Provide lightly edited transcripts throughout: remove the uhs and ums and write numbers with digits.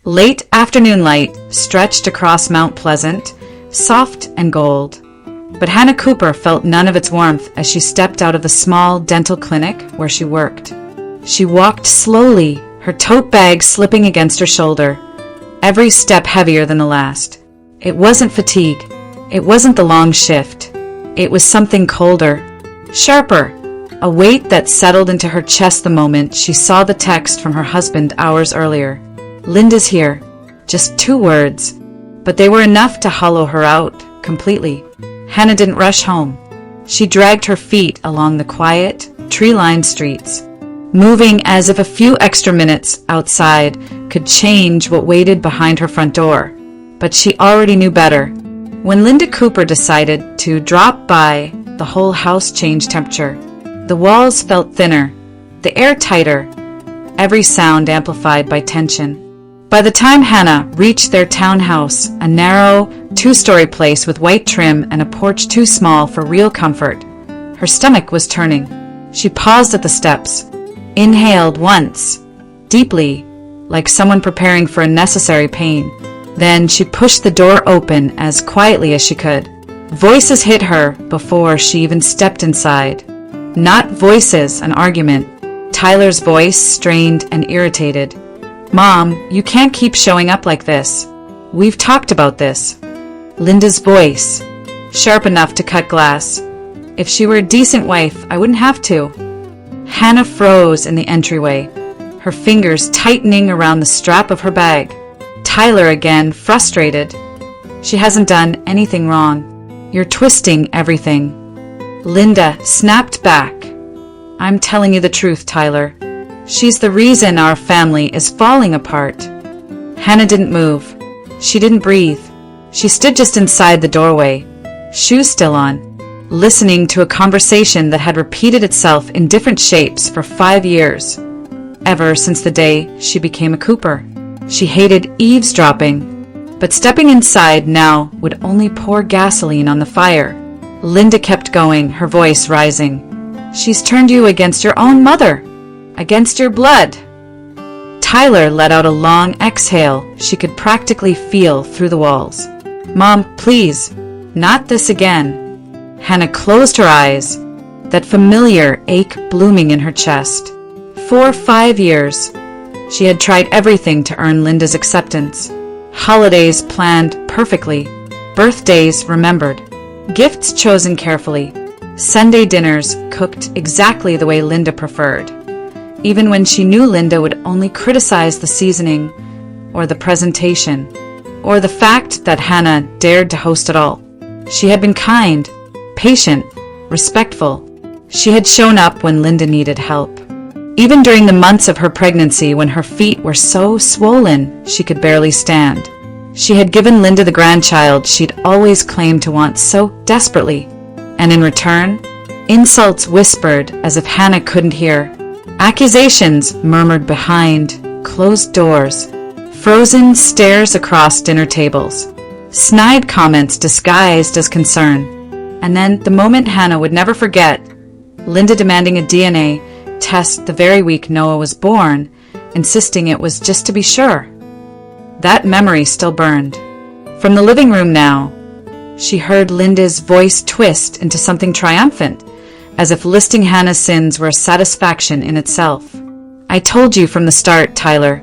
Late afternoon light stretched across Mount Pleasant, soft and gold. But Hannah Cooper felt none of its warmth as she stepped out of the small dental clinic where she worked. She walked slowly, her tote bag slipping against her shoulder, every step heavier than the last. It wasn't fatigue. It wasn't the long shift. It was something colder, sharper, a weight that settled into her chest the moment she saw the text from her husband hours earlier. "Linda's here." Just 2 words, but they were enough to hollow her out completely. Hannah didn't rush home. She dragged her feet along the quiet, tree-lined streets, moving as if a few extra minutes outside could change what waited behind her front door. But she already knew better. When Linda Cooper decided to drop by, the whole house changed temperature. The walls felt thinner, the air tighter, every sound amplified by tension. By the time Hannah reached their townhouse, a narrow, 2-story place with white trim and a porch too small for real comfort, her stomach was turning. She paused at the steps, inhaled once, deeply, like someone preparing for a necessary pain. Then she pushed the door open as quietly as she could. Voices hit her before she even stepped inside. Not voices, an argument. Tyler's voice, strained and irritated. "Mom, you can't keep showing up like this. We've talked about this." Linda's voice, sharp enough to cut glass. "If she were a decent wife, I wouldn't have to." Hannah froze in the entryway, her fingers tightening around the strap of her bag. Tyler again, frustrated. "She hasn't done anything wrong. You're twisting everything." Linda snapped back. "I'm telling you the truth, Tyler. She's the reason our family is falling apart." Hannah didn't move. She didn't breathe. She stood just inside the doorway, shoes still on, listening to a conversation that had repeated itself in different shapes for 5 years, ever since the day she became a Cooper. She hated eavesdropping, but stepping inside now would only pour gasoline on the fire. Linda kept going, her voice rising. "She's turned you against your own mother. Against your blood." Tyler let out a long exhale she could practically feel through the walls. "Mom, please, not this again." Hannah closed her eyes, that familiar ache blooming in her chest. For 5 years, she had tried everything to earn Linda's acceptance. Holidays planned perfectly, birthdays remembered, gifts chosen carefully, Sunday dinners cooked exactly the way Linda preferred, even when she knew Linda would only criticize the seasoning or the presentation or the fact that Hannah dared to host it all. She had been kind, patient, respectful. She had shown up when Linda needed help. Even during the months of her pregnancy when her feet were so swollen she could barely stand. She had given Linda the grandchild she'd always claimed to want so desperately. And in return, insults whispered as if Hannah couldn't hear. Accusations murmured behind closed doors. Frozen stares across dinner tables. Snide comments disguised as concern. And then, the moment Hannah would never forget, Linda demanding a DNA test the very week Noah was born, insisting it was just to be sure. That memory still burned. From the living room now, she heard Linda's voice twist into something triumphant, as if listing Hannah's sins were a satisfaction in itself. "I told you from the start, Tyler.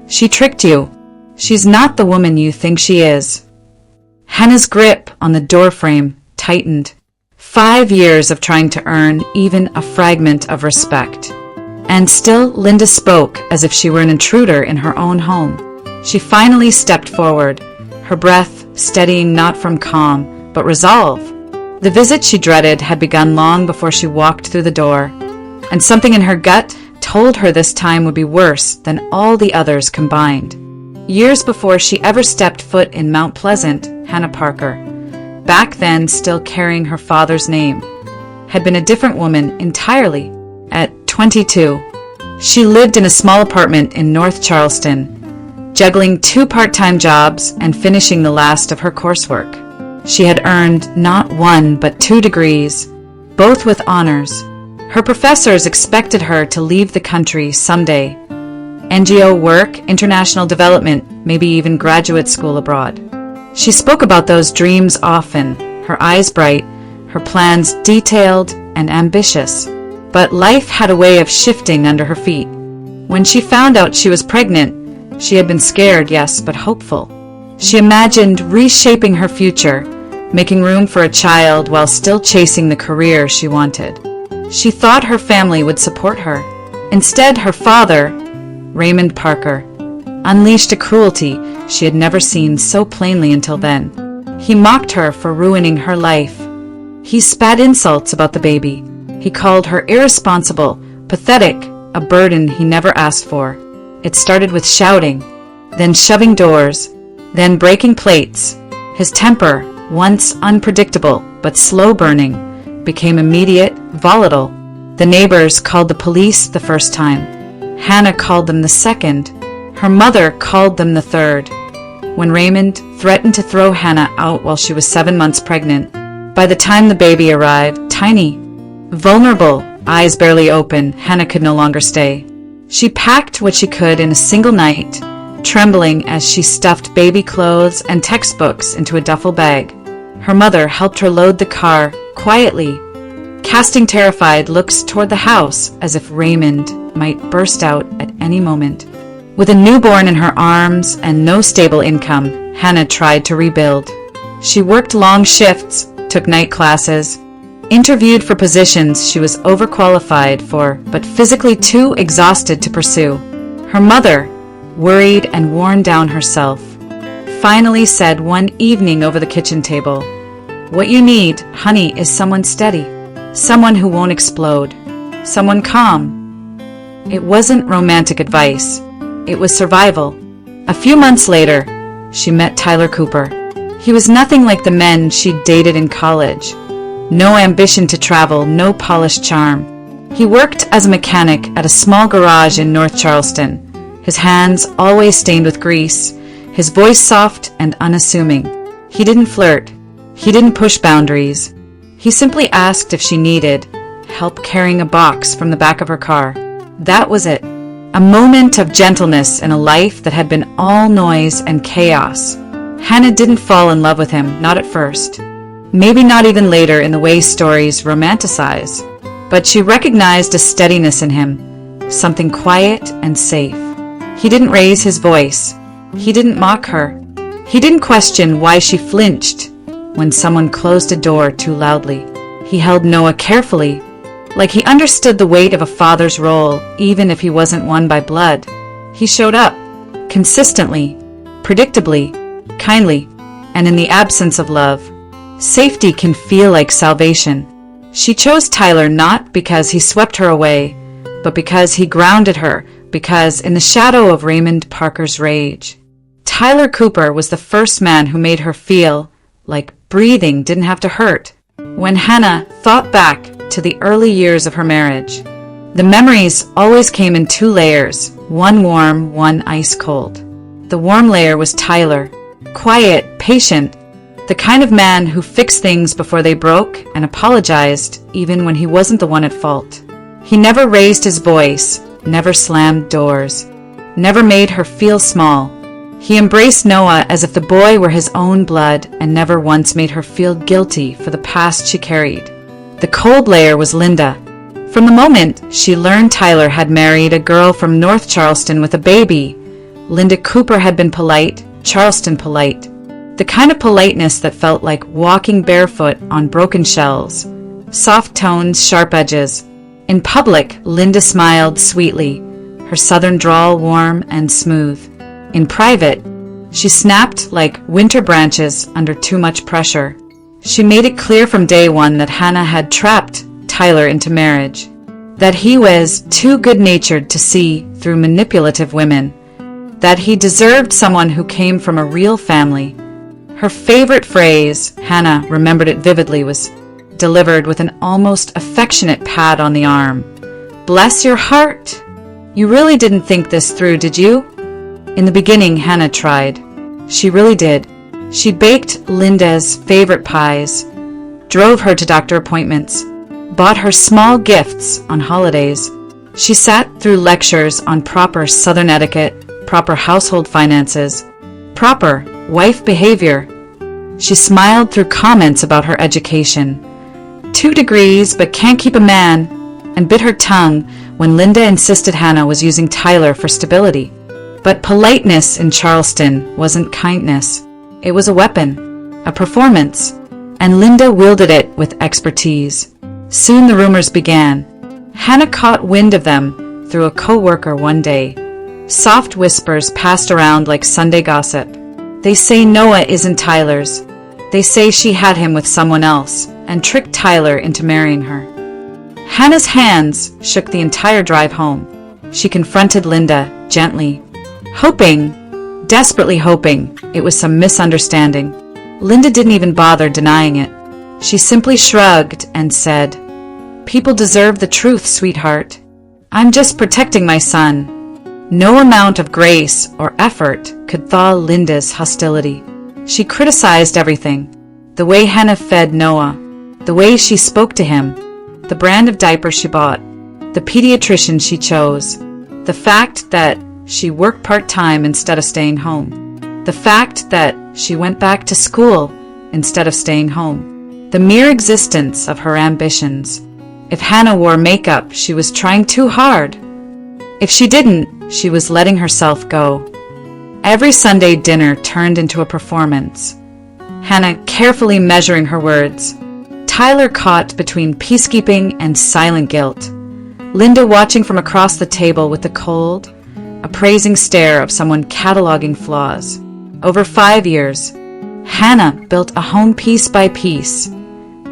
She tricked you. She's not the woman you think she is." Hannah's grip on the doorframe tightened. 5 years of trying to earn even a fragment of respect. And still Linda spoke as if she were an intruder in her own home. She finally stepped forward, her breath steadying not from calm, but resolve. The visit she dreaded had begun long before she walked through the door, and something in her gut told her this time would be worse than all the others combined. Years before she ever stepped foot in Mount Pleasant, Hannah Parker, back then still carrying her father's name, had been a different woman entirely. At 22, she lived in a small apartment in North Charleston, juggling 2 part-time jobs and finishing the last of her coursework. She had earned not 1 but 2 degrees, both with honors. Her professors expected her to leave the country someday, NGO work, international development, maybe even graduate school abroad. She spoke about those dreams often, her eyes bright, her plans detailed and ambitious. But life had a way of shifting under her feet. When she found out she was pregnant, she had been scared, yes, but hopeful. She imagined reshaping her future, making room for a child while still chasing the career she wanted. She thought her family would support her. Instead, her father, Raymond Parker, unleashed a cruelty she had never seen so plainly until then. He mocked her for ruining her life. He spat insults about the baby. He called her irresponsible, pathetic, a burden he never asked for. It started with shouting, then shoving doors, then breaking plates. His temper, once unpredictable but slow-burning, became immediate, volatile. The neighbors called the police the first time. Hannah called them the second. Her mother called them the third. When Raymond threatened to throw Hannah out while she was 7 months pregnant, by the time the baby arrived, tiny, vulnerable, eyes barely open, Hannah could no longer stay. She packed what she could in a single night, trembling as she stuffed baby clothes and textbooks into a duffel bag. Her mother helped her load the car, quietly, casting terrified looks toward the house as if Raymond might burst out at any moment. With a newborn in her arms and no stable income, Hannah tried to rebuild. She worked long shifts, took night classes, interviewed for positions she was overqualified for but physically too exhausted to pursue. Her mother, worried and worn down herself, finally said one evening over the kitchen table, "What you need, honey, is someone steady, someone who won't explode, someone calm." It wasn't romantic advice. It was survival. A few months later, she met Tyler Cooper. He was nothing like the men she'd dated in college. No ambition to travel, no polished charm. He worked as a mechanic at a small garage in North Charleston, his hands always stained with grease, his voice soft and unassuming. He didn't flirt. He didn't push boundaries. He simply asked if she needed help carrying a box from the back of her car. That was it. A moment of gentleness in a life that had been all noise and chaos. Hannah didn't fall in love with him, not at first. Maybe not even later in the way stories romanticize. But she recognized a steadiness in him, something quiet and safe. He didn't raise his voice. He didn't mock her. He didn't question why she flinched when someone closed a door too loudly. He held Noah carefully, like he understood the weight of a father's role, even if he wasn't one by blood. He showed up, consistently, predictably, kindly, and in the absence of love, safety can feel like salvation. She chose Tyler not because he swept her away, but because he grounded her, because in the shadow of Raymond Parker's rage, Tyler Cooper was the first man who made her feel like breathing didn't have to hurt. When Hannah thought back to the early years of her marriage, the memories always came in two layers, one warm, one ice cold. The warm layer was Tyler, quiet, patient, the kind of man who fixed things before they broke and apologized even when he wasn't the one at fault. He never raised his voice, never slammed doors, never made her feel small. He embraced Noah as if the boy were his own blood and never once made her feel guilty for the past she carried. The cold layer was Linda. From the moment she learned Tyler had married a girl from North Charleston with a baby, Linda Cooper had been polite, Charleston polite. The kind of politeness that felt like walking barefoot on broken shells. Soft tones, sharp edges. In public, Linda smiled sweetly, her southern drawl warm and smooth. In private, she snapped like winter branches under too much pressure. She made it clear from day one that Hannah had trapped Tyler into marriage, that he was too good-natured to see through manipulative women, that he deserved someone who came from a real family. Her favorite phrase, Hannah remembered it vividly, was delivered with an almost affectionate pat on the arm. "Bless your heart! You really didn't think this through, did you?" In the beginning, Hannah tried. She really did. She baked Linda's favorite pies, drove her to doctor appointments, bought her small gifts on holidays. She sat through lectures on proper Southern etiquette, proper household finances, proper wife behavior. She smiled through comments about her education. 2 degrees, but can't keep a man, and bit her tongue when Linda insisted Hannah was using Tyler for stability. But politeness in Charleston wasn't kindness. It was a weapon, a performance, and Linda wielded it with expertise. Soon the rumors began. Hannah caught wind of them through a co-worker one day. Soft whispers passed around like Sunday gossip. They say Noah isn't Tyler's. They say she had him with someone else and tricked Tyler into marrying her. Hannah's hands shook the entire drive home. She confronted Linda gently, hoping, desperately hoping, it was some misunderstanding. Linda didn't even bother denying it. She simply shrugged and said, "People deserve the truth, sweetheart. I'm just protecting my son." No amount of grace or effort could thaw Linda's hostility. She criticized everything. The way Hannah fed Noah, the way she spoke to him, the brand of diaper she bought, the pediatrician she chose, the fact that she worked part-time instead of staying home, the fact that she went back to school instead of staying home, the mere existence of her ambitions. If Hannah wore makeup, she was trying too hard. If she didn't, she was letting herself go. Every Sunday dinner turned into a performance. Hannah carefully measuring her words. Tyler caught between peacekeeping and silent guilt. Linda watching from across the table with the cold, appraising stare of someone cataloging flaws. Over 5 years, Hannah built a home piece by piece.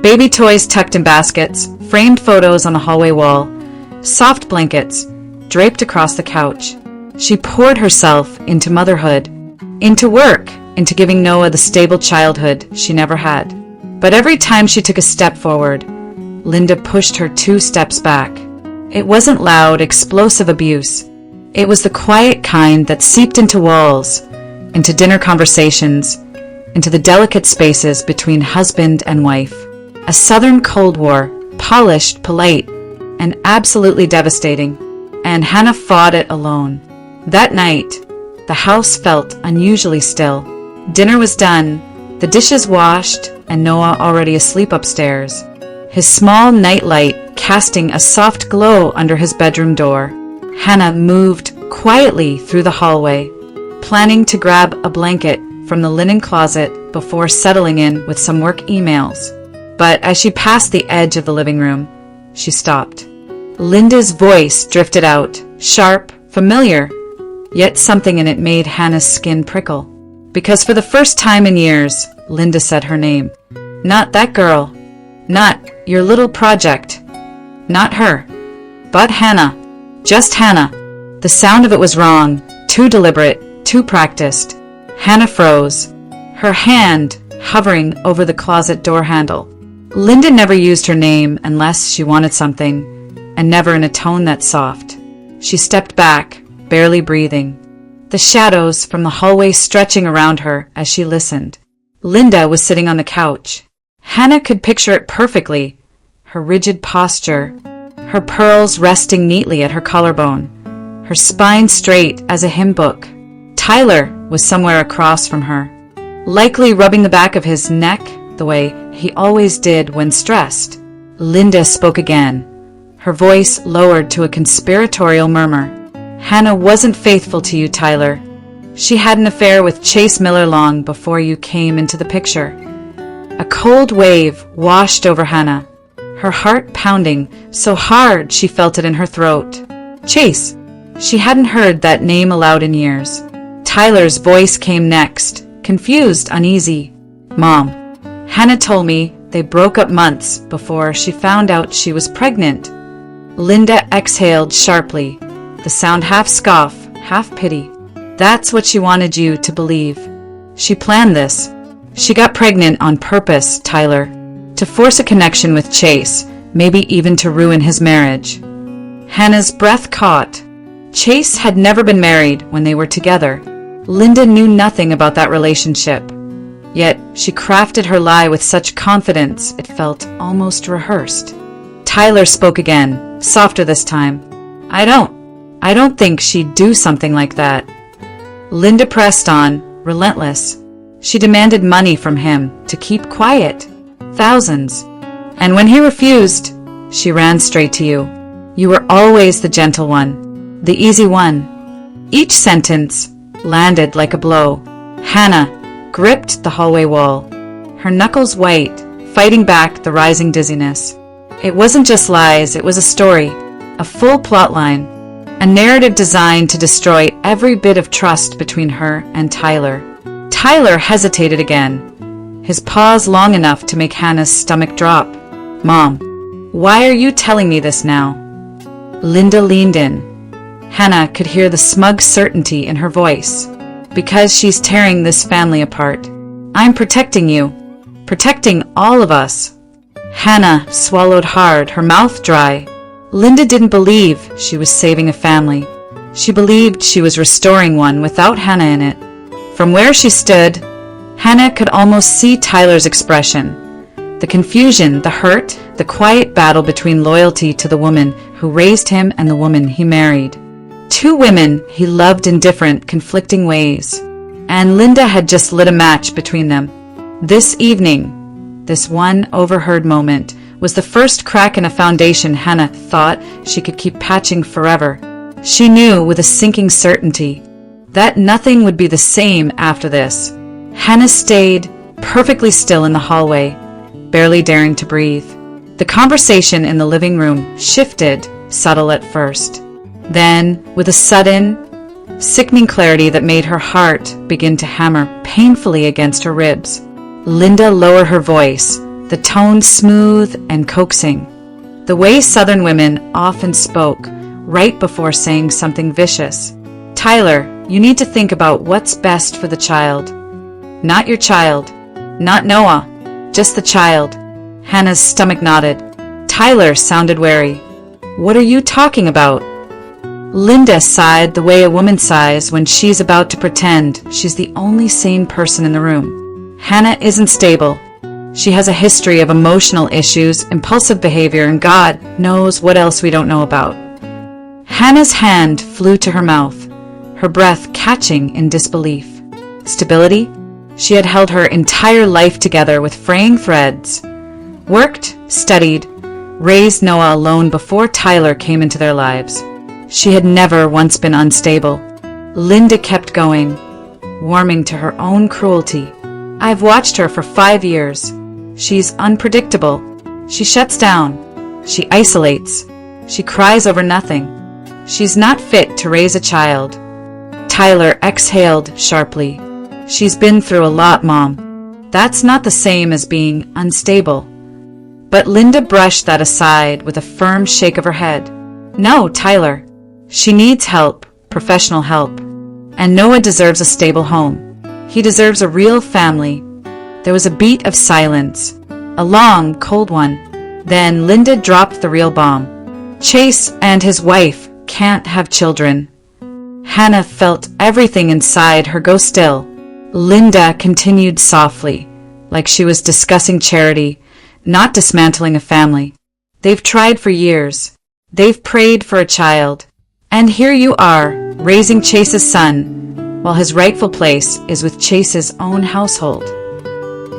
Baby toys tucked in baskets, framed photos on the hallway wall, soft blankets draped across the couch. She poured herself into motherhood, into work, into giving Noah the stable childhood she never had. But every time she took a step forward, Linda pushed her 2 steps back. It wasn't loud, explosive abuse. It was the quiet kind that seeped into walls, into dinner conversations, into the delicate spaces between husband and wife. A Southern Cold War, polished, polite, and absolutely devastating. And Hannah fought it alone. That night, the house felt unusually still. Dinner was done, the dishes washed, and Noah already asleep upstairs, his small nightlight casting a soft glow under his bedroom door. Hannah moved quietly through the hallway, planning to grab a blanket from the linen closet before settling in with some work emails. But as she passed the edge of the living room, she stopped. Linda's voice drifted out, sharp, familiar, yet something in it made Hannah's skin prickle. Because for the first time in years, Linda said her name. Not that girl. Not your little project. Not her. But Hannah. Just Hannah. The sound of it was wrong, too deliberate, too practiced. Hannah froze, her hand hovering over the closet door handle. Linda never used her name unless she wanted something, and never in a tone that soft. She stepped back, barely breathing, the shadows from the hallway stretching around her as she listened. Linda was sitting on the couch. Hannah could picture it perfectly, her rigid posture, her pearls resting neatly at her collarbone, her spine straight as a hymn book. Tyler was somewhere across from her, likely rubbing the back of his neck the way he always did when stressed. Linda spoke again, her voice lowered to a conspiratorial murmur. Hannah wasn't faithful to you, Tyler. She had an affair with Chase Miller long before you came into the picture. A cold wave washed over Hannah, her heart pounding so hard she felt it in her throat. Chase. She hadn't heard that name aloud in years. Tyler's voice came next, confused, uneasy. Mom. Hannah told me they broke up months before she found out she was pregnant. Linda exhaled sharply, the sound half scoff, half pity. That's what she wanted you to believe. She planned this. She got pregnant on purpose, Tyler, to force a connection with Chase, maybe even to ruin his marriage. Hannah's breath caught. Chase had never been married when they were together. Linda knew nothing about that relationship. Yet she crafted her lie with such confidence it felt almost rehearsed. Tyler spoke again, softer this time. I don't think she'd do something like that." Linda pressed on, relentless. She demanded money from him to keep quiet. Thousands. And when he refused, she ran straight to you. You were always the gentle one, the easy one. Each sentence landed like a blow. Hannah gripped the hallway wall, her knuckles white, fighting back the rising dizziness. It wasn't just lies, it was a story, a full plot line, a narrative designed to destroy every bit of trust between her and Tyler. Tyler hesitated again, his pause long enough to make Hannah's stomach drop. "Mom, why are you telling me this now?" Linda leaned in. Hannah could hear the smug certainty in her voice. "Because she's tearing this family apart. I'm protecting you. Protecting all of us." Hannah swallowed hard, her mouth dry. Linda didn't believe she was saving a family. She believed she was restoring one without Hannah in it. From where she stood, Hannah could almost see Tyler's expression. The confusion, the hurt, the quiet battle between loyalty to the woman who raised him and the woman he married. Two women he loved in different, conflicting ways. And Linda had just lit a match between them. This evening, this one overheard moment, was the first crack in a foundation Hannah thought she could keep patching forever. She knew with a sinking certainty that nothing would be the same after this. Hannah stayed perfectly still in the hallway, barely daring to breathe. The conversation in the living room shifted, subtle at first. Then, with a sudden, sickening clarity that made her heart begin to hammer painfully against her ribs, Linda lowered her voice, the tone smooth and coaxing, the way Southern women often spoke right before saying something vicious. "Tyler, you need to think about what's best for the child. Not your child. Not Noah. Just the child." Hannah's stomach knotted. Tyler sounded wary. "What are you talking about?" Linda sighed the way a woman sighs when she's about to pretend she's the only sane person in the room. Hannah isn't stable. She has a history of emotional issues, impulsive behavior, and God knows what else we don't know about. Hannah's hand flew to her mouth, her breath catching in disbelief. Stability? She had held her entire life together with fraying threads. Worked, studied, raised Noah alone before Tyler came into their lives. She had never once been unstable. Linda kept going, warming to her own cruelty. "I've watched her for 5 years. She's unpredictable. She shuts down. She isolates. She cries over nothing. She's not fit to raise a child." Tyler exhaled sharply. "She's been through a lot, Mom. That's not the same as being unstable." But Linda brushed that aside with a firm shake of her head. "No, Tyler. She needs help, professional help. And Noah deserves a stable home. He deserves a real family." There was a beat of silence, a long, cold one. Then Linda dropped the real bomb. "Chase and his wife can't have children." Hannah felt everything inside her go still. Linda continued softly, like she was discussing charity, not dismantling a family. "They've tried for years. They've prayed for a child. And here you are, raising Chase's son, while his rightful place is with Chase's own household."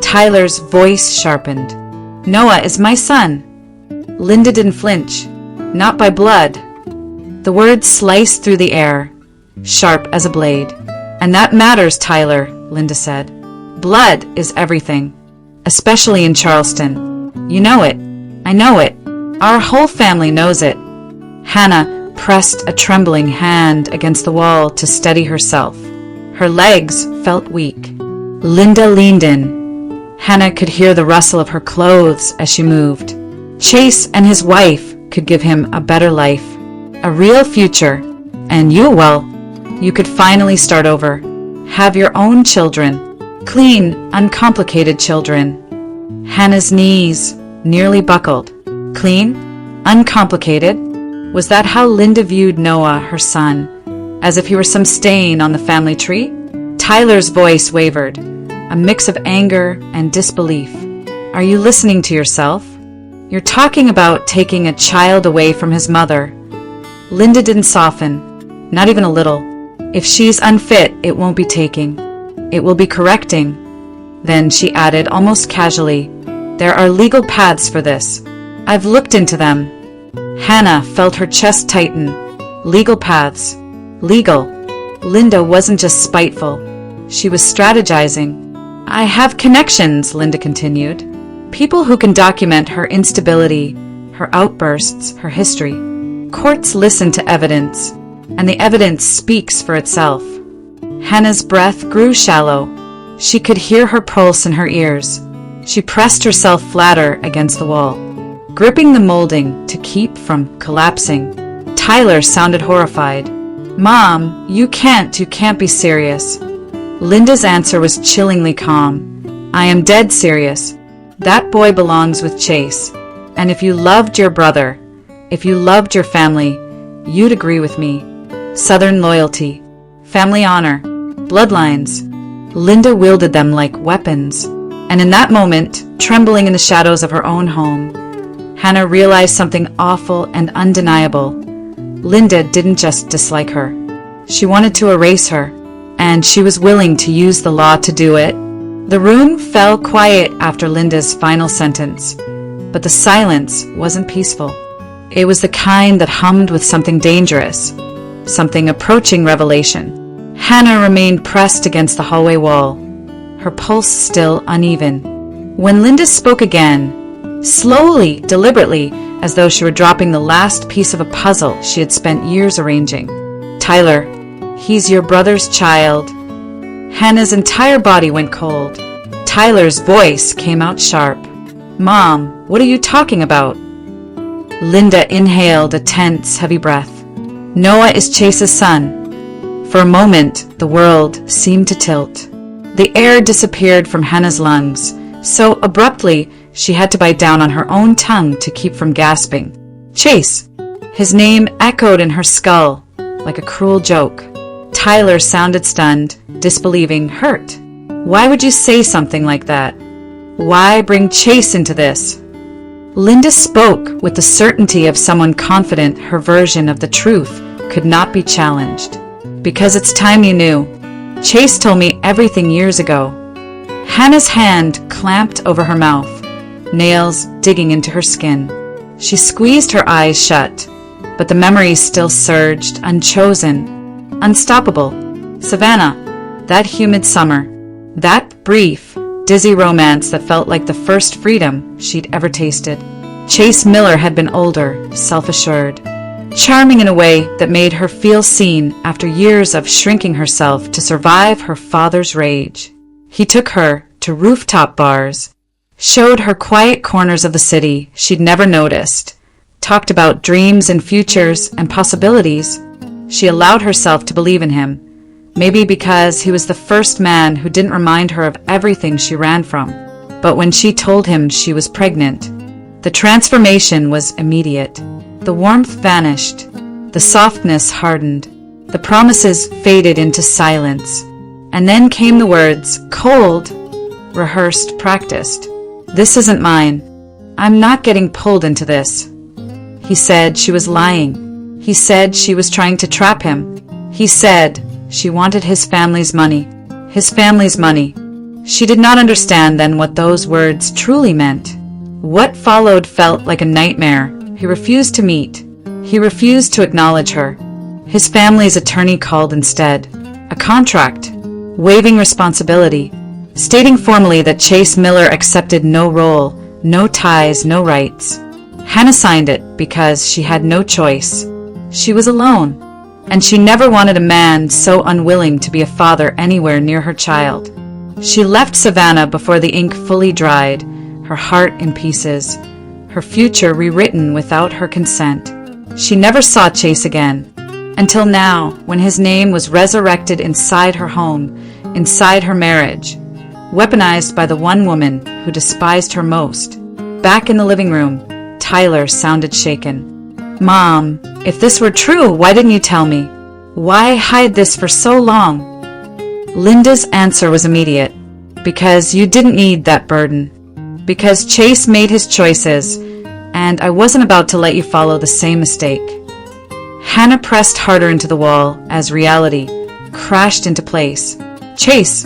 Tyler's voice sharpened. "Noah is my son." Linda didn't flinch. "Not by blood." The words sliced through the air, sharp as a blade. "And that matters, Tyler," Linda said. "Blood is everything, especially in Charleston. You know it. I know it. Our whole family knows it." Hannah pressed a trembling hand against the wall to steady herself. Her legs felt weak. Linda leaned in. Hannah could hear the rustle of her clothes as she moved. Chase and his wife could give him a better life, a real future, and you, well, you could finally start over. Have your own children. Clean, uncomplicated children. Hannah's knees nearly buckled. Clean? Uncomplicated? Was that how Linda viewed Noah, her son? As if he were some stain on the family tree? Tyler's voice wavered, a mix of anger and disbelief. "Are you listening to yourself? You're talking about taking a child away from his mother. Linda didn't soften, not even a little. If she's unfit, it won't be taking. It will be correcting. Then she added almost casually, there are legal paths for this. I've looked into them. Hannah felt her chest tighten. Legal paths. Legal. Linda wasn't just spiteful. She was strategizing. I have connections, Linda continued. People who can document her instability, her outbursts, her history. Courts listen to evidence, and the evidence speaks for itself. Hannah's breath grew shallow. She could hear her pulse in her ears. She pressed herself flatter against the wall, gripping the molding to keep from collapsing. Tyler sounded horrified. Mom, you can't be serious. Linda's answer was chillingly calm. I am dead serious. That boy belongs with Chase. And if you loved your brother, if you loved your family, you'd agree with me. Southern loyalty, family honor, bloodlines. Linda wielded them like weapons. And in that moment, trembling in the shadows of her own home, Hannah realized something awful and undeniable. Linda didn't just dislike her. She wanted to erase her, and she was willing to use the law to do it. The room fell quiet after Linda's final sentence, but the silence wasn't peaceful. It was the kind that hummed with something dangerous, something approaching revelation. Hannah remained pressed against the hallway wall, her pulse still uneven. When Linda spoke again, slowly, deliberately, as though she were dropping the last piece of a puzzle she had spent years arranging. Tyler, he's your brother's child. Hannah's entire body went cold. Tyler's voice came out sharp. Mom, what are you talking about? Linda inhaled a tense, heavy breath. Noah is Chase's son. For a moment, the world seemed to tilt. The air disappeared from Hannah's lungs, so abruptly she had to bite down on her own tongue to keep from gasping. Chase! His name echoed in her skull like a cruel joke. Tyler sounded stunned, disbelieving, hurt. Why would you say something like that? Why bring Chase into this? Linda spoke with the certainty of someone confident her version of the truth could not be challenged. Because it's time you knew. Chase told me everything years ago. Hannah's hand clamped over her mouth, nails digging into her skin. She squeezed her eyes shut, but the memories still surged, unchosen, unstoppable. Savannah, that humid summer, that brief, dizzy romance that felt like the first freedom she'd ever tasted. Chase Miller had been older, self-assured, charming in a way that made her feel seen after years of shrinking herself to survive her father's rage. He took her to rooftop bars, showed her quiet corners of the city she'd never noticed, talked about dreams and futures and possibilities. She allowed herself to believe in him, maybe because he was the first man who didn't remind her of everything she ran from. But when she told him she was pregnant, the transformation was immediate. The warmth vanished, the softness hardened, the promises faded into silence. And then came the words, cold, rehearsed, practiced. This isn't mine. I'm not getting pulled into this. He said she was lying. He said she was trying to trap him. He said she wanted his family's money. His family's money. She did not understand then what those words truly meant. What followed felt like a nightmare. He refused to meet. He refused to acknowledge her. His family's attorney called instead. A contract, waiving responsibility, stating formally that Chase Miller accepted no role, no ties, no rights. Hannah signed it because she had no choice. She was alone, and she never wanted a man so unwilling to be a father anywhere near her child. She left Savannah before the ink fully dried, her heart in pieces, her future rewritten without her consent. She never saw Chase again, until now, when his name was resurrected inside her home, inside her marriage, weaponized by the one woman who despised her most. Back in the living room, Tyler sounded shaken. Mom, if this were true, why didn't you tell me? Why hide this for so long? Linda's answer was immediate. Because you didn't need that burden. Because Chase made his choices, and I wasn't about to let you follow the same mistake. Hannah pressed harder into the wall as reality crashed into place. Chase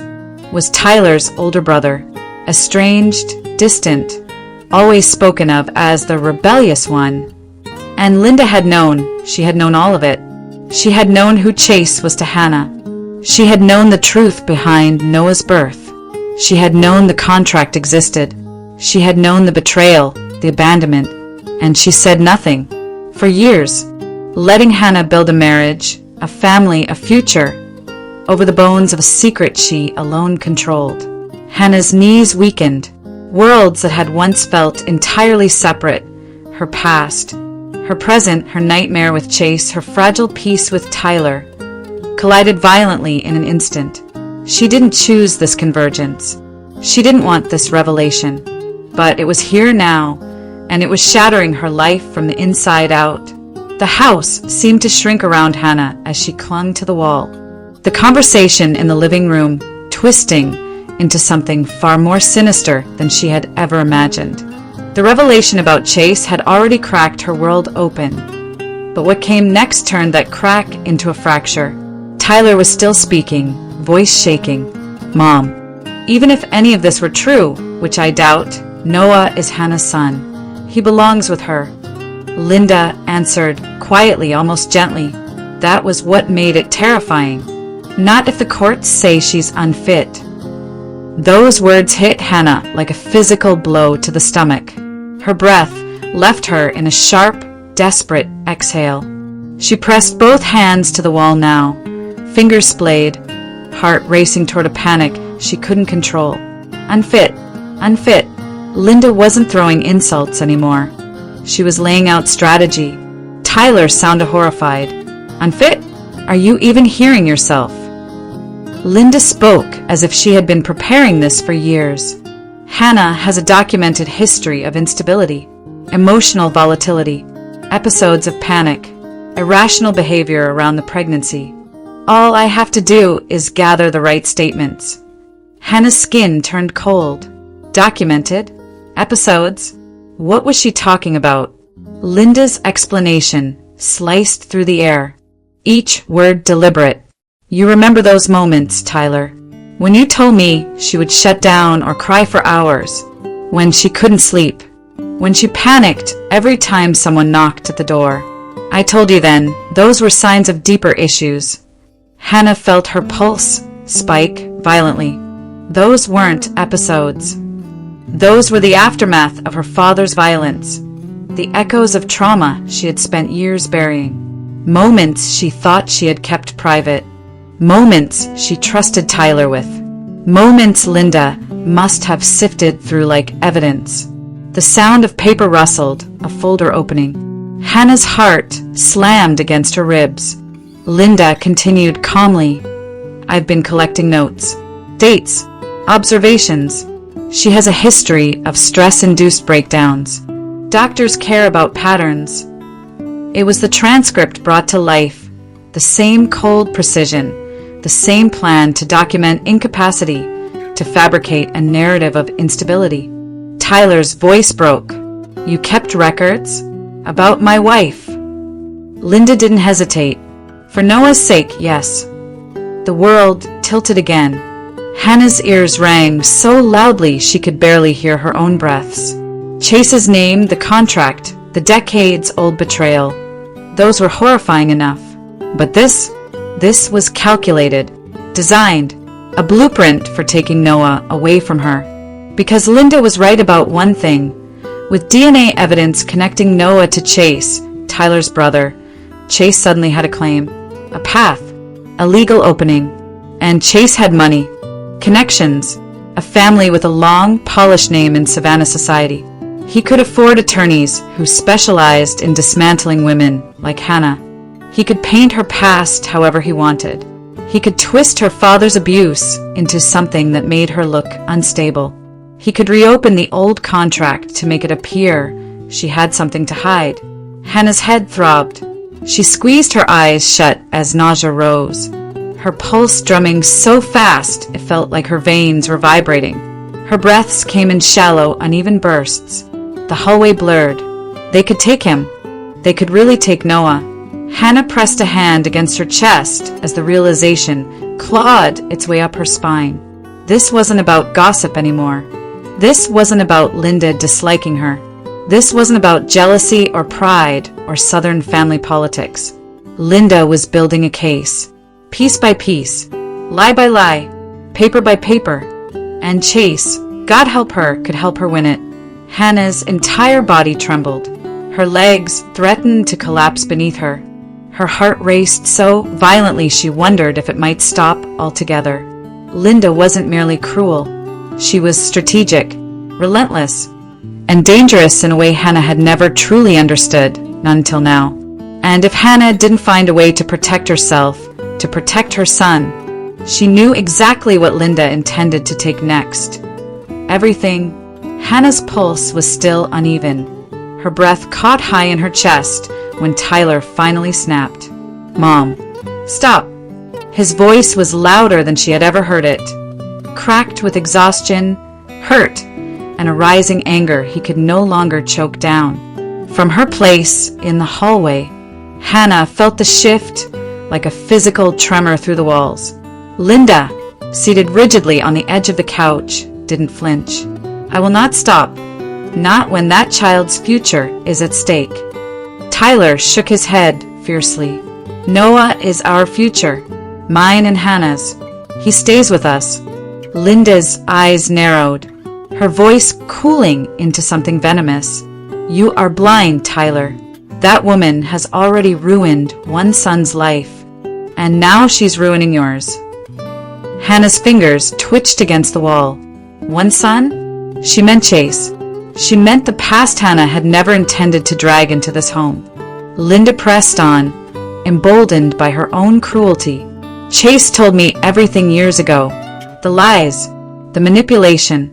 was Tyler's older brother, estranged, distant, always spoken of as the rebellious one. And Linda had known, she had known all of it. She had known who Chase was to Hannah. She had known the truth behind Noah's birth. She had known the contract existed. She had known the betrayal, the abandonment, and she said nothing. For years, letting Hannah build a marriage, a family, a future, over the bones of a secret she alone controlled. Hannah's knees weakened. Worlds that had once felt entirely separate, her past, her present, her nightmare with Chase, her fragile peace with Tyler, collided violently in an instant. She didn't choose this convergence. She didn't want this revelation. But it was here now, and it was shattering her life from the inside out. The house seemed to shrink around Hannah as she clung to the wall. The conversation in the living room twisting into something far more sinister than she had ever imagined. The revelation about Chase had already cracked her world open. But what came next turned that crack into a fracture. Tyler was still speaking, voice shaking. "Mom, even if any of this were true, which I doubt, Noah is Hannah's son. He belongs with her." Linda answered, quietly, almost gently. That was what made it terrifying. "Not if the courts say she's unfit." Those words hit Hannah like a physical blow to the stomach. Her breath left her in a sharp, desperate exhale. She pressed both hands to the wall now, fingers splayed, heart racing toward a panic she couldn't control. Unfit, unfit. Linda wasn't throwing insults anymore. She was laying out strategy. Tyler sounded horrified. "Unfit? Are you even hearing yourself?" Linda spoke as if she had been preparing this for years. Hannah has a documented history of instability, emotional volatility, episodes of panic, irrational behavior around the pregnancy. All I have to do is gather the right statements. Hannah's skin turned cold. Documented? Episodes? What was she talking about? Linda's explanation sliced through the air, each word deliberate. "You remember those moments, Tyler, when you told me she would shut down or cry for hours, when she couldn't sleep, when she panicked every time someone knocked at the door. I told you then, those were signs of deeper issues." Hannah felt her pulse spike violently. Those weren't episodes. Those were the aftermath of her father's violence, the echoes of trauma she had spent years burying, moments she thought she had kept private, moments she trusted Tyler with, moments Linda must have sifted through like evidence. The sound of paper rustled, a folder opening. Hannah's heart slammed against her ribs. Linda continued calmly. "I've been collecting notes, dates, observations. She has a history of stress-induced breakdowns. Doctors care about patterns." It was the transcript brought to life, the same cold precision, the same plan to document incapacity, to fabricate a narrative of instability. Tyler's voice broke. "You kept records? About my wife?" Linda didn't hesitate. "For Noah's sake, yes." The world tilted again. Hannah's ears rang so loudly she could barely hear her own breaths. Chase's name, the contract, the decades-old betrayal. Those were horrifying enough. But this was calculated, designed, a blueprint for taking Noah away from her. Because Linda was right about one thing. With DNA evidence connecting Noah to Chase, Tyler's brother, Chase suddenly had a claim, a path, a legal opening. And Chase had money, connections, a family with a long, polished name in Savannah society. He could afford attorneys who specialized in dismantling women like Hannah. He could paint her past however he wanted. He could twist her father's abuse into something that made her look unstable. He could reopen the old contract to make it appear she had something to hide. Hannah's head throbbed. She squeezed her eyes shut as nausea rose, her pulse drumming so fast it felt like her veins were vibrating. Her breaths came in shallow, uneven bursts. The hallway blurred. They could take him. They could really take Noah. Hannah pressed a hand against her chest as the realization clawed its way up her spine. This wasn't about gossip anymore. This wasn't about Linda disliking her. This wasn't about jealousy or pride or Southern family politics. Linda was building a case, piece by piece, lie by lie, paper by paper, and Chase, God help her, could help her win it. Hannah's entire body trembled. Her legs threatened to collapse beneath her. Her heart raced so violently she wondered if it might stop altogether. Linda wasn't merely cruel. She was strategic, relentless, and dangerous in a way Hannah had never truly understood, not until now. And if Hannah didn't find a way to protect herself, to protect her son, she knew exactly what Linda intended to take next. Everything. Hannah's pulse was still uneven. Her breath caught high in her chest when Tyler finally snapped. "Mom, stop." His voice was louder than she had ever heard it, cracked with exhaustion, hurt, and a rising anger he could no longer choke down. From her place in the hallway, Hannah felt the shift like a physical tremor through the walls. Linda, seated rigidly on the edge of the couch, didn't flinch. "I will not stop. Not when that child's future is at stake." Tyler shook his head fiercely. "Noah is our future, mine and Hannah's. He stays with us." Linda's eyes narrowed, her voice cooling into something venomous. "You are blind, Tyler. That woman has already ruined one son's life, and now she's ruining yours." Hannah's fingers twitched against the wall. One son? She meant Chase. She meant the past Hannah had never intended to drag into this home. Linda pressed on, emboldened by her own cruelty. "Chase told me everything years ago. The lies, the manipulation,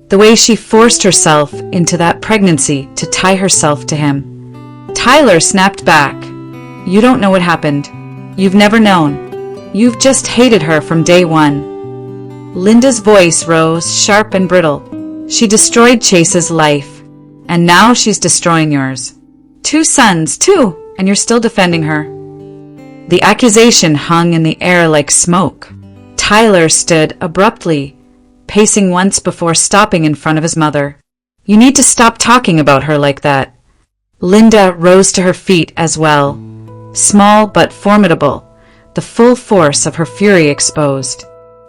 the way she forced herself into that pregnancy to tie herself to him." Tyler snapped back. "You don't know what happened. You've never known. You've just hated her from day one." Linda's voice rose, sharp and brittle. "She destroyed Chase's life, and now she's destroying yours. 2 sons, too, and you're still defending her." The accusation hung in the air like smoke. Tyler stood abruptly, pacing once before stopping in front of his mother. "You need to stop talking about her like that." Linda rose to her feet as well, small but formidable, the full force of her fury exposed.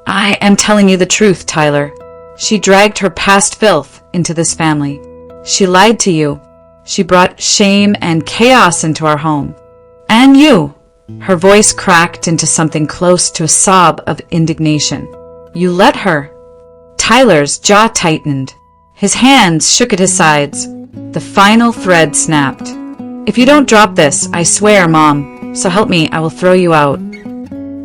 "I am telling you the truth, Tyler. She dragged her past filth into this family. She lied to you. She brought shame and chaos into our home. And you." Her voice cracked into something close to a sob of indignation. "You let her." Tyler's jaw tightened. His hands shook at his sides. The final thread snapped. "If you don't drop this, I swear, Mom, so help me, I will throw you out."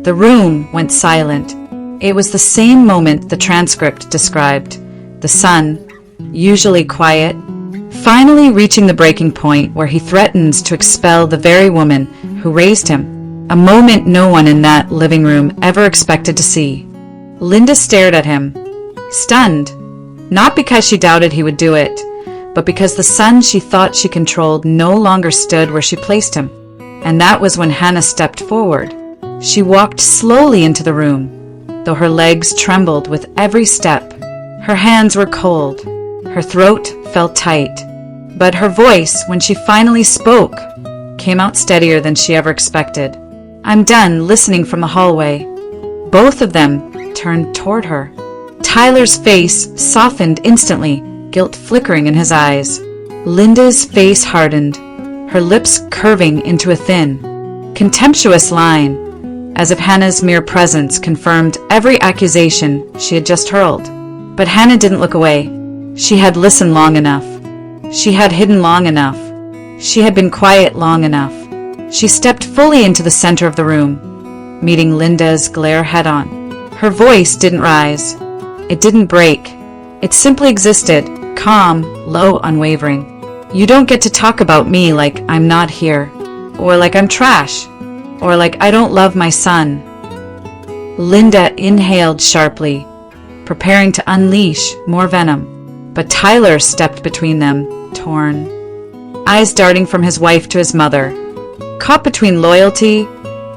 The room went silent. It was the same moment the transcript described. The son, usually quiet, finally reaching the breaking point where he threatens to expel the very woman who raised him. A moment no one in that living room ever expected to see. Linda stared at him, stunned, not because she doubted he would do it, but because the son she thought she controlled no longer stood where she placed him. And that was when Hannah stepped forward. She walked slowly into the room, though her legs trembled with every step. Her hands were cold. Her throat felt tight. But her voice, when she finally spoke, came out steadier than she ever expected. "I'm done listening from the hallway." Both of them turned toward her. Tyler's face softened instantly, guilt flickering in his eyes. Linda's face hardened, her lips curving into a thin, contemptuous line, as if Hannah's mere presence confirmed every accusation she had just hurled. But Hannah didn't look away. She had listened long enough. She had hidden long enough. She had been quiet long enough. She stepped fully into the center of the room, meeting Linda's glare head-on. Her voice didn't rise. It didn't break. It simply existed, calm, low, unwavering. "You don't get to talk about me like I'm not here, or like I'm trash, or like I don't love my son." Linda inhaled sharply, preparing to unleash more venom, but Tyler stepped between them, torn, eyes darting from his wife to his mother, caught between loyalty,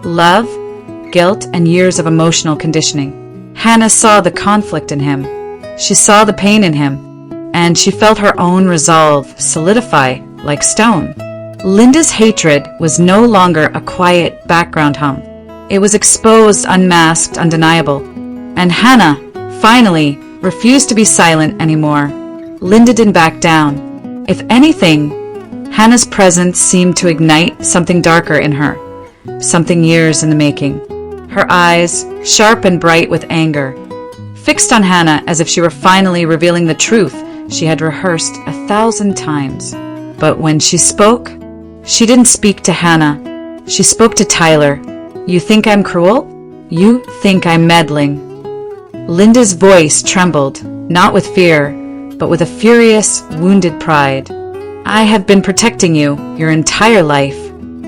love, guilt, and years of emotional conditioning. Hannah saw the conflict in him. She saw the pain in him, and she felt her own resolve solidify like stone. Linda's hatred was no longer a quiet background hum. It was exposed, unmasked, undeniable. And Hannah, finally, refused to be silent anymore. Linda didn't back down. If anything, Hannah's presence seemed to ignite something darker in her, something years in the making. Her eyes, sharp and bright with anger, fixed on Hannah as if she were finally revealing the truth she had rehearsed 1,000 times. But when she spoke, she didn't speak to Hannah. She spoke to Tyler. "You think I'm cruel? You think I'm meddling." Linda's voice trembled, not with fear, but with a furious, wounded pride. "I have been protecting you your entire life,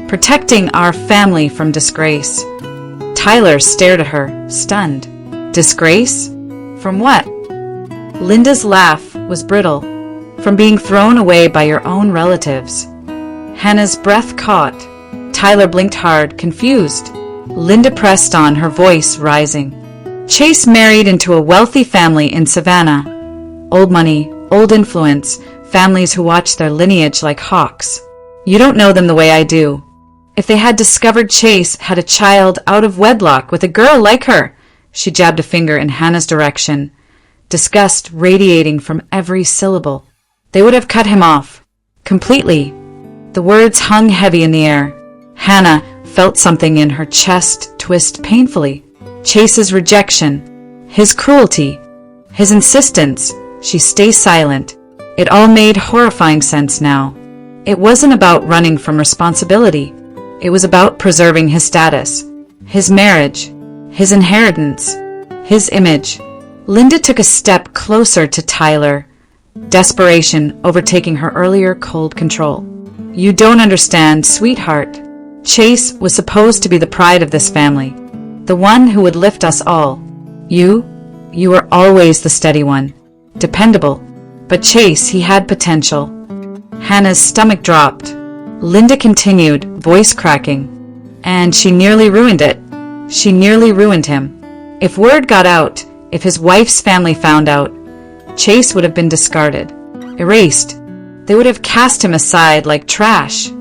protecting our family from disgrace." Tyler stared at her, stunned. Disgrace? From what? Linda's laugh was brittle. From being thrown away by your own relatives. Hannah's breath caught. Tyler blinked hard, confused. Linda pressed on, her voice rising. Chase married into a wealthy family in Savannah. Old money, old influence, families who watch their lineage like hawks. You don't know them the way I do. If they had discovered Chase had a child out of wedlock with a girl like her, she jabbed a finger in Hannah's direction, disgust radiating from every syllable, they would have cut him off. Completely. The words hung heavy in the air. Hannah felt something in her chest twist painfully. Chase's rejection, his cruelty, his insistence she stay silent. It all made horrifying sense now. It wasn't about running from responsibility. It was about preserving his status, his marriage, his inheritance, his image. Linda took a step closer to Tyler, desperation overtaking her earlier cold control. You don't understand, sweetheart. Chase was supposed to be the pride of this family, the one who would lift us all. You were always the steady one, dependable. But Chase, he had potential. Hannah's stomach dropped. Linda continued, voice cracking. And she nearly ruined it. She nearly ruined him. If word got out, if his wife's family found out, Chase would have been discarded, erased. They would have cast him aside like trash.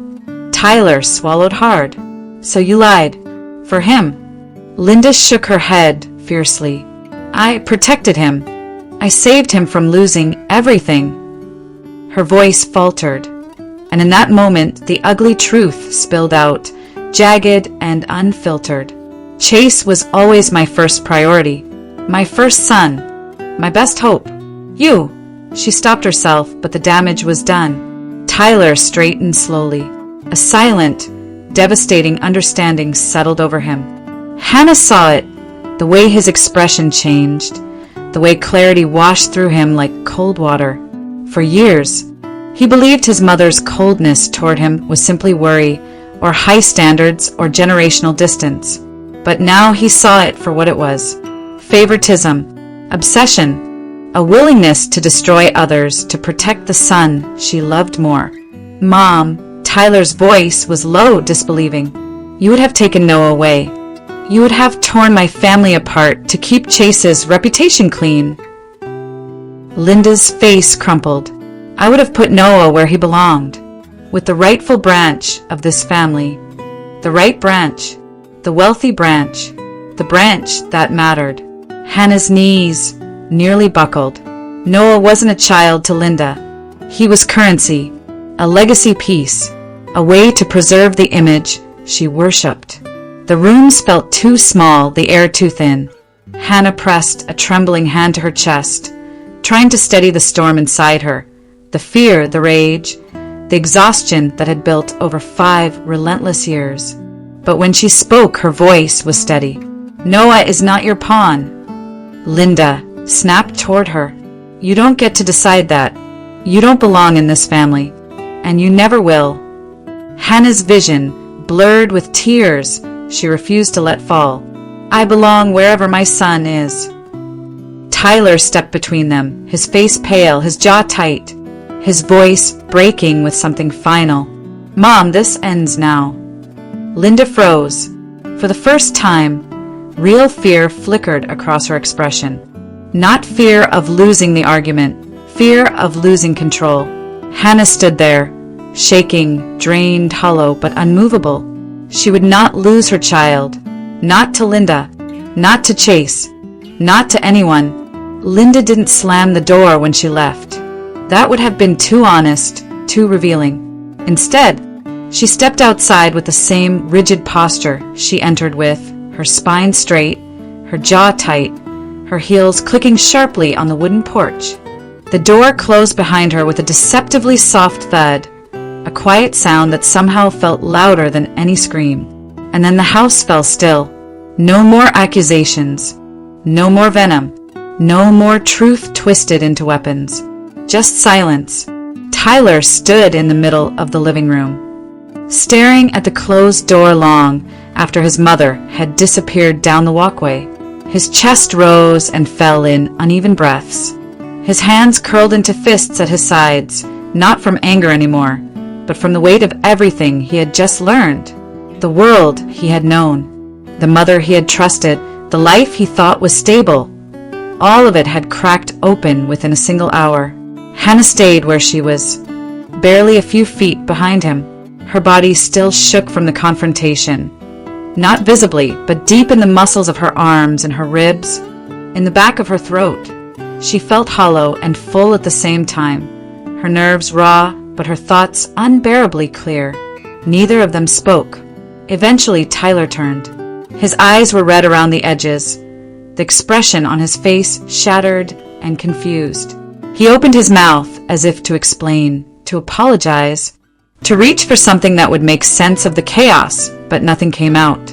Tyler swallowed hard. So you lied. For him. Linda shook her head fiercely. I protected him. I saved him from losing everything. Her voice faltered, and in that moment the ugly truth spilled out, jagged and unfiltered. Chase was always my first priority, my first son, my best hope. You. She stopped herself, but the damage was done. Tyler straightened slowly. A silent, devastating understanding settled over him. Hannah saw it, the way his expression changed, the way clarity washed through him like cold water. For years, he believed his mother's coldness toward him was simply worry, or high standards, or generational distance. But now he saw it for what it was. Favoritism, obsession, a willingness to destroy others to protect the son she loved more. Mom, Tyler's voice was low, disbelieving. You would have taken Noah away. You would have torn my family apart to keep Chase's reputation clean. Linda's face crumpled. I would have put Noah where he belonged, with the rightful branch of this family. The right branch, the wealthy branch, the branch that mattered. Hannah's knees nearly buckled. Noah wasn't a child to Linda. He was currency, a legacy piece, a way to preserve the image she worshipped. The rooms felt too small, the air too thin. Hannah pressed a trembling hand to her chest, trying to steady the storm inside her, the fear, the rage, the exhaustion that had built over 5 relentless years. But when she spoke, her voice was steady. Noah is not your pawn. Linda snapped toward her. You don't get to decide that. You don't belong in this family, and you never will. Hannah's vision blurred with tears she refused to let fall. I belong wherever my son is. Tyler stepped between them, his face pale, his jaw tight, his voice breaking with something final. Mom, this ends now. Linda froze. For the first time, real fear flickered across her expression. Not fear of losing the argument, fear of losing control. Hannah stood there, shaking, drained, hollow, but unmovable. She would not lose her child. Not to Linda. Not to Chase. Not to anyone. Linda didn't slam the door when she left. That would have been too honest, too revealing. Instead, she stepped outside with the same rigid posture she entered with, her spine straight, her jaw tight, her heels clicking sharply on the wooden porch. The door closed behind her with a deceptively soft thud, a quiet sound that somehow felt louder than any scream. And then the house fell still. No more accusations. No more venom. No more truth twisted into weapons. Just silence. Tyler stood in the middle of the living room, staring at the closed door long after his mother had disappeared down the walkway. His chest rose and fell in uneven breaths. His hands curled into fists at his sides, not from anger anymore, but from the weight of everything he had just learned. The world he had known, the mother he had trusted, the life he thought was stable. All of it had cracked open within a single hour. Hannah stayed where she was, barely a few feet behind him. Her body still shook from the confrontation. Not visibly, but deep in the muscles of her arms and her ribs, in the back of her throat. She felt hollow and full at the same time, her nerves raw, but her thoughts unbearably clear. Neither of them spoke. Eventually, Tyler turned. His eyes were red around the edges, the expression on his face shattered and confused. He opened his mouth as if to explain, to apologize, to reach for something that would make sense of the chaos, but nothing came out.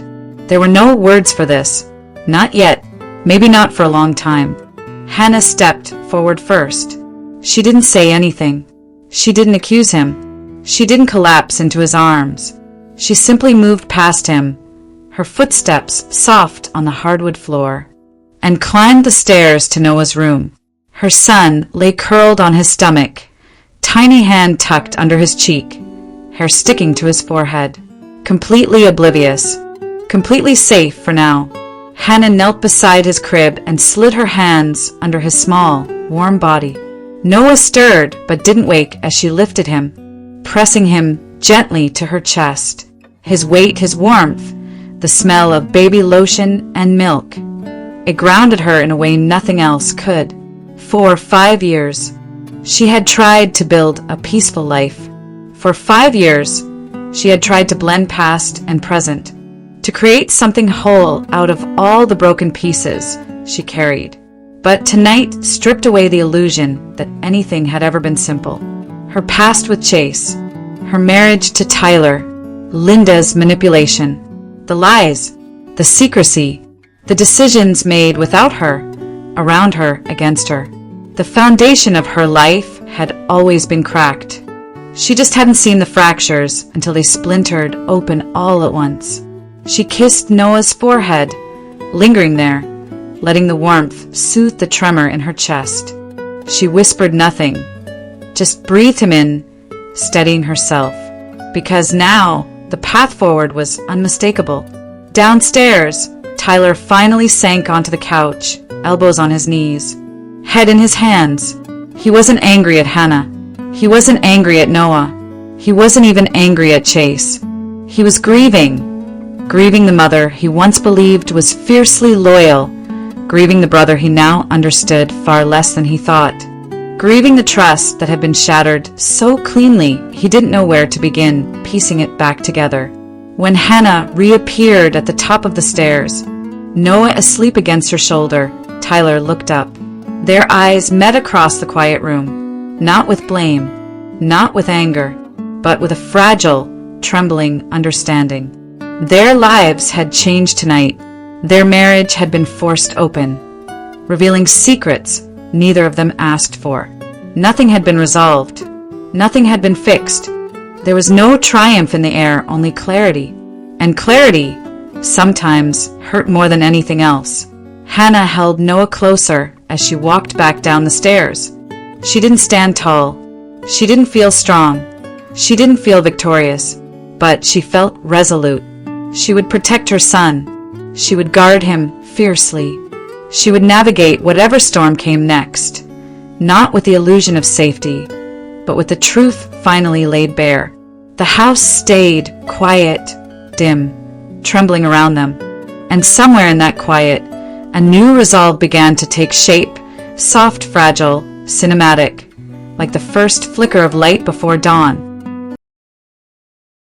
There were no words for this. Not yet. Maybe not for a long time. Hannah stepped forward first. She didn't say anything. She didn't accuse him. She didn't collapse into his arms. She simply moved past him, her footsteps soft on the hardwood floor, and climbed the stairs to Noah's room. Her son lay curled on his stomach, tiny hand tucked under his cheek, hair sticking to his forehead. Completely oblivious, completely safe for now. Hannah knelt beside his crib and slid her hands under his small, warm body. Noah stirred but didn't wake as she lifted him, pressing him gently to her chest. His weight, his warmth, the smell of baby lotion and milk. It grounded her in a way nothing else could. For 5 years, she had tried to build a peaceful life. For 5 years, she had tried to blend past and present, to create something whole out of all the broken pieces she carried. But tonight stripped away the illusion that anything had ever been simple. Her past with Chase, her marriage to Tyler, Linda's manipulation, the lies, the secrecy, the decisions made without her, around her, against her. The foundation of her life had always been cracked. She just hadn't seen the fractures until they splintered open all at once. She kissed Noah's forehead, lingering there, letting the warmth soothe the tremor in her chest. She whispered nothing, just breathed him in, steadying herself, because now the path forward was unmistakable. Downstairs, Tyler finally sank onto the couch, elbows on his knees, head in his hands. He wasn't angry at Hannah. He wasn't angry at Noah. He wasn't even angry at Chase. He was grieving the mother he once believed was fiercely loyal, grieving the brother he now understood far less than he thought, grieving the trust that had been shattered so cleanly he didn't know where to begin piecing it back together. When Hannah reappeared at the top of the stairs, Noah asleep against her shoulder, Tyler looked up. Their eyes met across the quiet room, not with blame, not with anger, but with a fragile, trembling understanding. Their lives had changed tonight. Their marriage had been forced open, revealing secrets neither of them asked for. Nothing had been resolved. Nothing had been fixed. There was no triumph in the air, only clarity. And clarity sometimes hurt more than anything else. Hannah held Noah closer as she walked back down the stairs. She didn't stand tall. She didn't feel strong. She didn't feel victorious. But she felt resolute. She would protect her son. She would guard him fiercely. She would navigate whatever storm came next, not with the illusion of safety, but with the truth finally laid bare. The house stayed quiet, dim, trembling around them, and somewhere in that quiet, a new resolve began to take shape, soft, fragile, cinematic, like the first flicker of light before dawn.